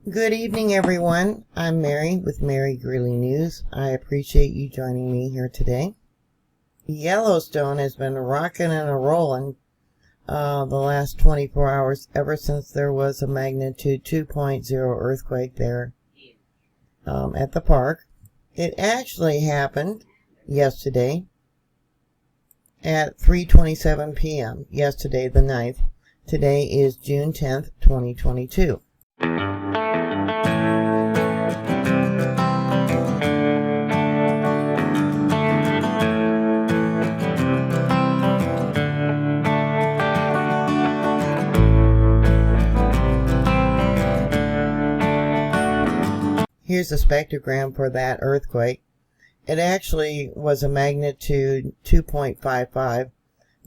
Good evening, everyone. I'm Mary with Mary Greeley News. I appreciate you joining me here today. Yellowstone has been rocking and a-rolling the last 24 hours ever since there was a magnitude 2.0 earthquake there at the park. It actually happened yesterday at 3:27 p.m. Yesterday, the 9th. Today is June 10th, 2022. Here's a spectrogram for that earthquake. It actually was a magnitude 2.55,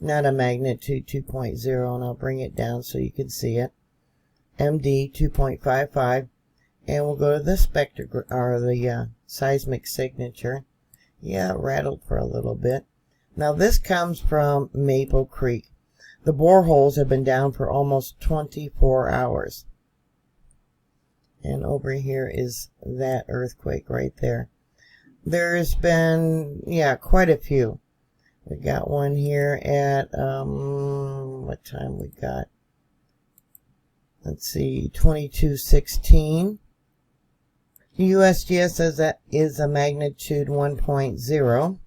not a magnitude 2.0, and I'll bring it down so you can see it. MD 2.55, and we'll go to the spectrogram, or the seismic signature. Yeah, it rattled for a little bit. Now this comes from Maple Creek. The boreholes have been down for almost 24 hours. And over here is that earthquake right there. There's been, quite a few. We got one here at, what time we got? Let's see, 22:16. USGS says that is a magnitude 1.0,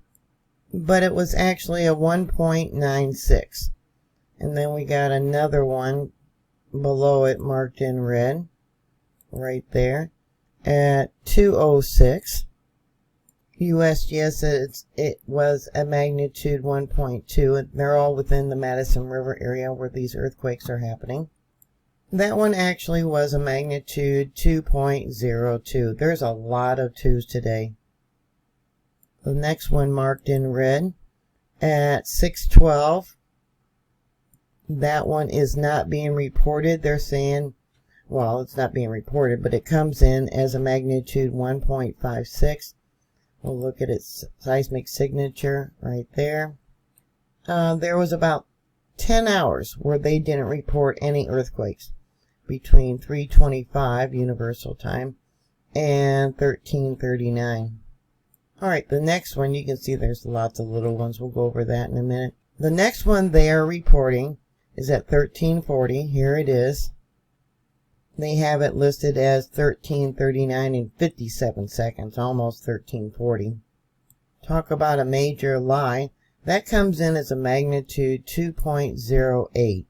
but it was actually a 1.96. And then we got another one below it marked in red, right there, at 2:06. USGS says it was a magnitude 1.2, and they're all within the Madison River area where these earthquakes are happening. That one actually was a magnitude 2.02. There's a lot of 2s today. The next one marked in red at 6:12. That one is not being reported. They're saying, well, it's not being reported, but it comes in as a magnitude 1.56. We'll look at its seismic signature right there. There was about 10 hours where they didn't report any earthquakes between 3:25 Universal Time and 13:39. Alright, the next one, you can see there's lots of little ones. We'll go over that in a minute. The next one they are reporting is at 13:40. Here it is. They have it listed as 13:39 and 57 seconds, almost 13:40. Talk about a major lie. That comes in as a magnitude 2.08.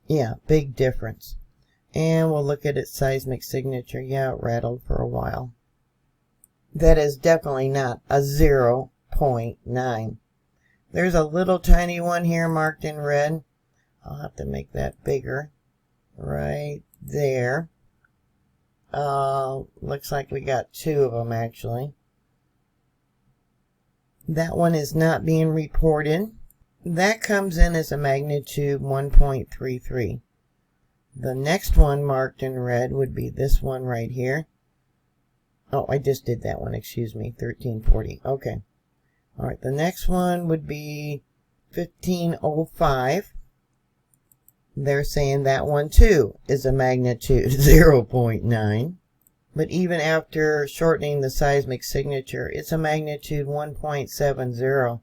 Yeah, big difference. And we'll look at its seismic signature. Yeah, it rattled for a while. That is definitely not a 0.9. There's a little tiny one here marked in red. I'll have to make that bigger. Right there. Looks like we got 2 of them actually. That one is not being reported. That comes in as a magnitude 1.33. The next one marked in red would be this one right here. Oh, I just did that one, excuse me, 13:40. Okay. Alright, the next one would be 15:05. They're saying that one too is a magnitude 0.9. But even after shortening the seismic signature, it's a magnitude 1.70.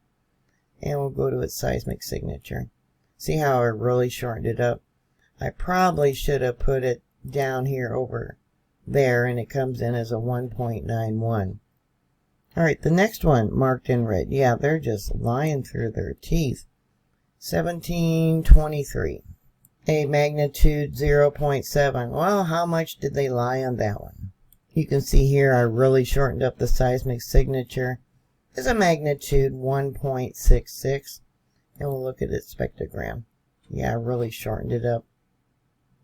And we'll go to its seismic signature. See how I really shortened it up? I probably should have put it down here over there, and it comes in as a 1.91. Alright, the next one marked in red. Yeah, they're just lying through their teeth. 17:23. A magnitude 0.7. Well, how much did they lie on that one? You can see here I really shortened up the seismic signature. It's a magnitude 1.66. And we'll look at its spectrogram. Yeah, I really shortened it up.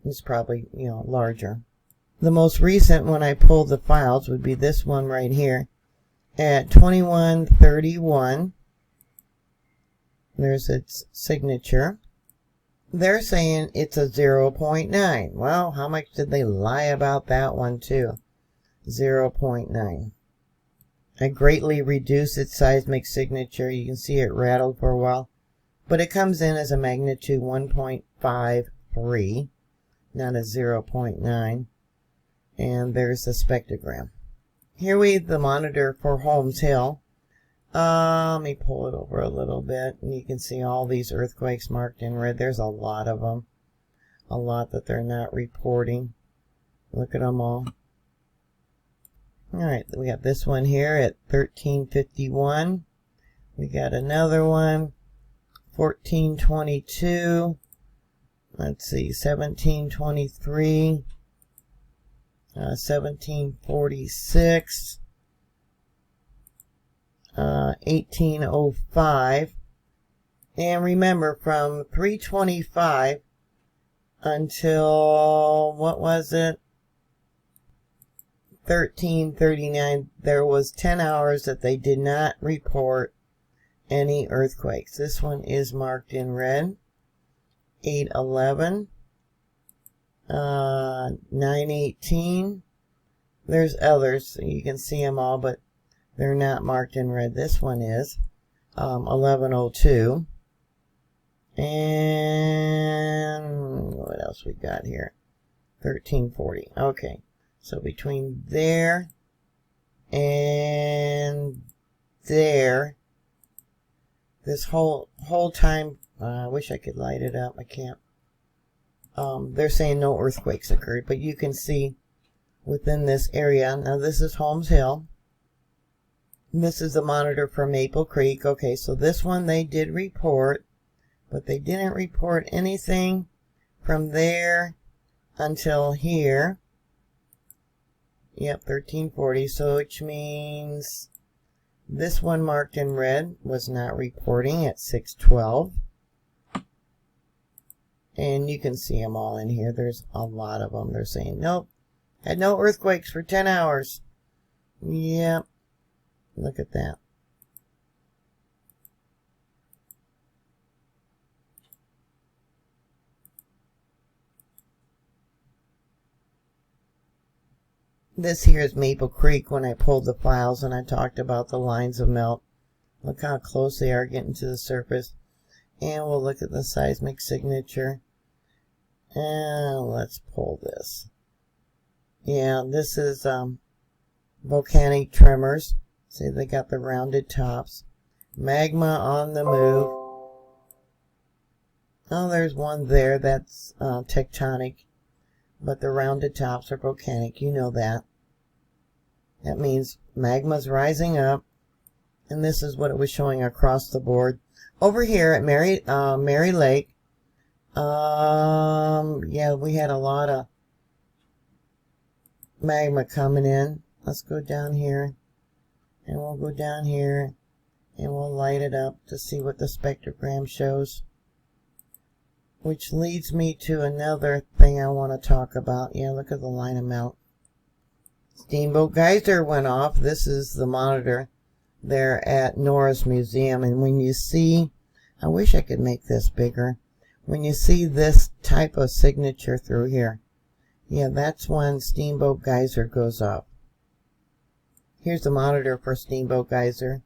It's probably, larger. The most recent when I pulled the files would be this one right here at 21:31. There's its signature. They're saying it's a 0.9. Well, how much did they lie about that one too? 0.9. I greatly reduced its seismic signature. You can see it rattled for a while. But it comes in as a magnitude 1.53, not a 0.9. And there's the spectrogram. Here we have the monitor for Holmes Hill. Let me pull it over a little bit, and you can see all these earthquakes marked in red. There's a lot of them. A lot that they're not reporting. Look at them all. Alright, we got this one here at 1351. We got another one, 1422. Let's see, 1723. 1746. 1805. And remember, from 325 until, what was it? 1339, there was 10 hours that they did not report any earthquakes. This one is marked in red. 811. 918. There's others, so you can see them all, but they're not marked in red. This one is 1102. And what else we got here? 1340. Okay, so between there and there, this whole time, I wish I could light it up. I can't. They're saying no earthquakes occurred, but you can see within this area. Now this is Holmes Hill. This is the monitor for Maple Creek. Okay, so this one they did report, but they didn't report anything from there until here. Yep, 1340, so which means this one marked in red was not reporting at 612. And you can see them all in here. There's a lot of them. They're saying, nope, had no earthquakes for 10 hours. Yep. Look at that. This here is Maple Creek when I pulled the files and I talked about the lines of melt. Look how close they are getting to the surface. And we'll look at the seismic signature. And let's pull this. Yeah, this is volcanic tremors. See, they got the rounded tops. Magma on the move. Oh, there's one there that's tectonic. But the rounded tops are volcanic. You know that. That means magma's rising up. And this is what it was showing across the board. Over here at Mary Lake. Yeah, we had a lot of magma coming in. Let's go down here. And we'll go down here. And we'll light it up to see what the spectrogram shows. Which leads me to another thing I want to talk about. Yeah, look at the line of melt. Steamboat Geyser went off. This is the monitor there at Norris Museum. And when you see, I wish I could make this bigger. When you see this type of signature through here, yeah, that's when Steamboat Geyser goes off. Here's the monitor for Steamboat Geyser.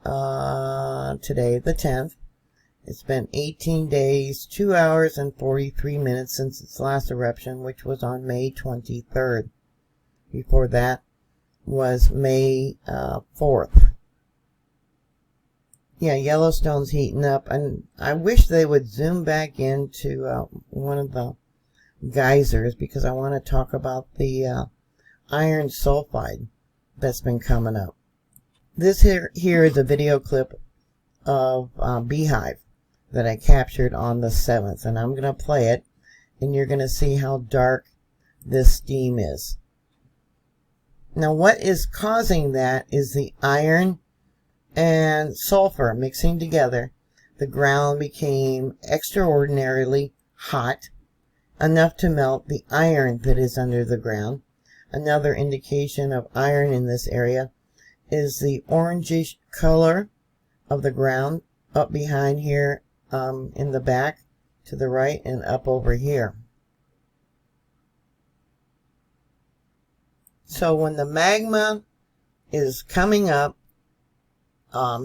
Today, the 10th. It's been 18 days, 2 hours, and 43 minutes since its last eruption, which was on May 23rd. Before that was May 4th. Yeah, Yellowstone's heating up, and I wish they would zoom back into one of the geysers, because I want to talk about the iron sulfide that's been coming up. This here is a video clip of Beehive that I captured on the 7th, and I'm going to play it, and you're going to see how dark this steam is. Now, what is causing that is the iron and sulfur mixing together. The ground became extraordinarily hot, enough to melt the iron that is under the ground. Another indication of iron in this area is the orangish color of the ground up behind here, in the back to the right, and up over here. So when the magma is coming up,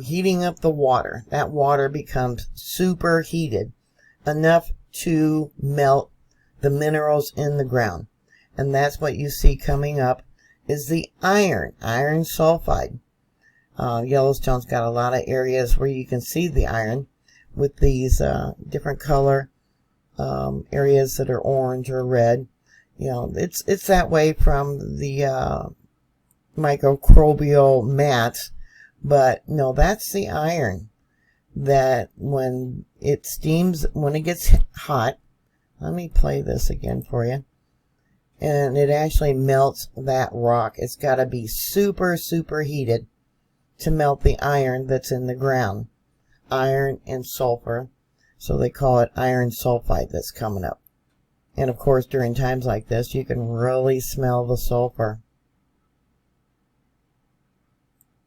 heating up the water, that water becomes super heated, enough to melt the minerals in the ground. And that's what you see coming up is the iron sulfide. Yellowstone's got a lot of areas where you can see the iron with these different color areas that are orange or red. You know, it's that way from the microbial mats, but no, that's the iron that when it steams, when it gets hot, let me play this again for you, and it actually melts that rock. It's got to be super, super heated to melt the iron that's in the ground. Iron and sulfur, so they call it iron sulfide that's coming up. And of course, during times like this, you can really smell the sulfur.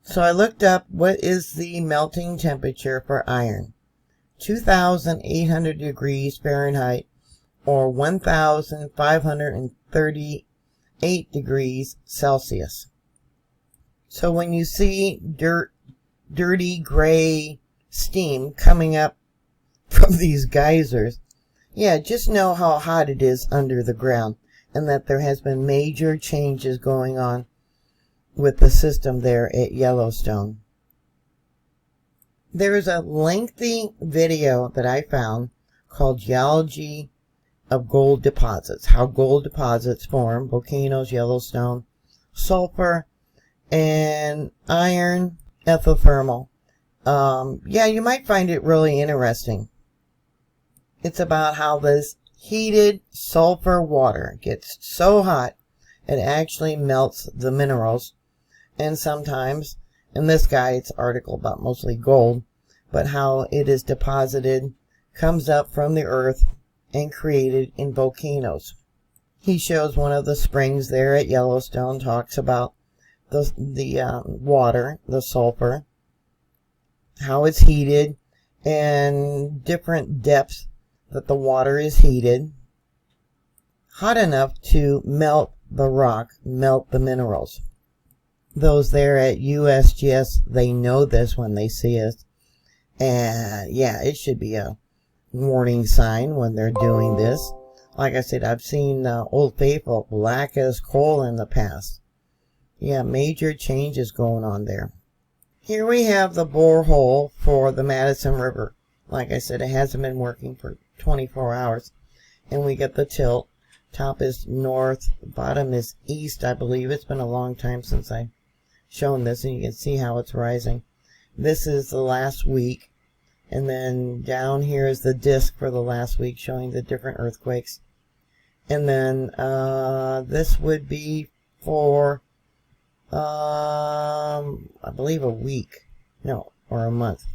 So I looked up what is the melting temperature for iron. 2,800 degrees Fahrenheit or 1,538 degrees Celsius. So when you see dirty gray steam coming up from these geysers, yeah, just know how hot it is under the ground and that there has been major changes going on with the system there at Yellowstone. There is a lengthy video that I found called Geology of Gold Deposits, how gold deposits form, volcanoes, Yellowstone, sulfur, and iron epithermal. Yeah, you might find it really interesting. It's about how this heated sulfur water gets so hot it actually melts the minerals. And sometimes, in this guy, it's an article about mostly gold, but how it is deposited, comes up from the earth, and created in volcanoes. He shows one of the springs there at Yellowstone, talks about the water, the sulfur, how it's heated, and different depths that the water is heated, hot enough to melt the rock, melt the minerals. Those there at USGS, they know this when they see it. And yeah, it should be a warning sign when they're doing this. Like I said, I've seen Old Faithful black as coal in the past. Yeah, major changes going on there. Here we have the borehole for the Madison River. Like I said, it hasn't been working for 24 hours. And we get the tilt. Top is north, bottom is east, I believe. It's been a long time since I've shown this, and you can see how it's rising. This is the last week. And then down here is the disk for the last week, showing the different earthquakes. And then this would be for, I believe, a week. No, or a month.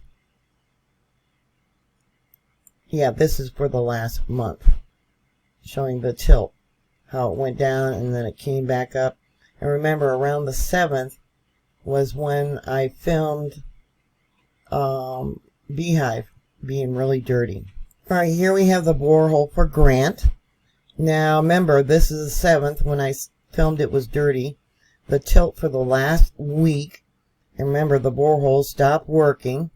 Yeah, this is for the last month, showing the tilt, how it went down and then it came back up. And remember, around the 7th was when I filmed Beehive being really dirty. Alright, here we have the borehole for Grant. Now remember, this is the 7th. When I filmed it was dirty. The tilt for the last week. And remember, the borehole stopped working.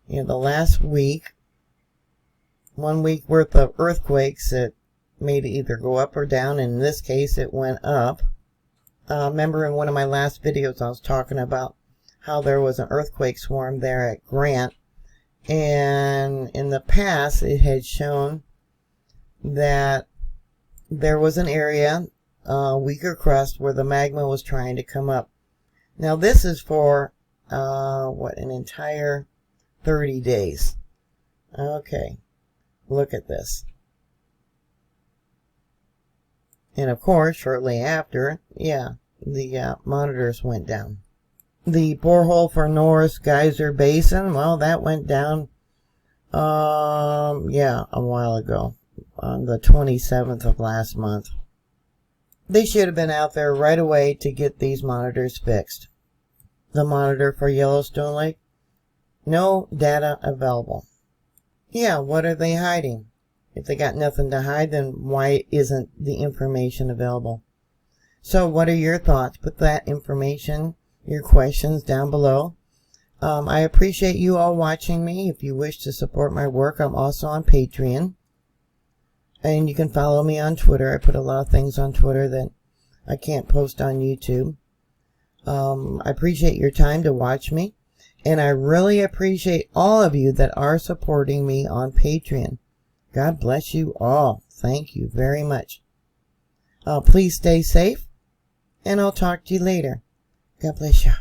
In the last week, 1 week worth of earthquakes that made it either go up or down. In this case, it went up. Remember in one of my last videos I was talking about how there was an earthquake swarm there at Grant. And in the past, it had shown that there was an area, weaker crust, where the magma was trying to come up. Now this is for, an entire 30 days. Okay, look at this. And of course, shortly after, yeah, the monitors went down. The borehole for Norris Geyser Basin, well, that went down, yeah, a while ago, on the 27th of last month. They should have been out there right away to get these monitors fixed. The monitor for Yellowstone Lake, no data available. Yeah, what are they hiding? If they got nothing to hide, then why isn't the information available? So what are your thoughts? Put that information, your questions down below. I appreciate you all watching me. If you wish to support my work, I'm also on Patreon. And you can follow me on Twitter. I put a lot of things on Twitter that I can't post on YouTube. I appreciate your time to watch me. And I really appreciate all of you that are supporting me on Patreon. God bless you all. Thank you very much. Please stay safe. And I'll talk to you later. God bless you.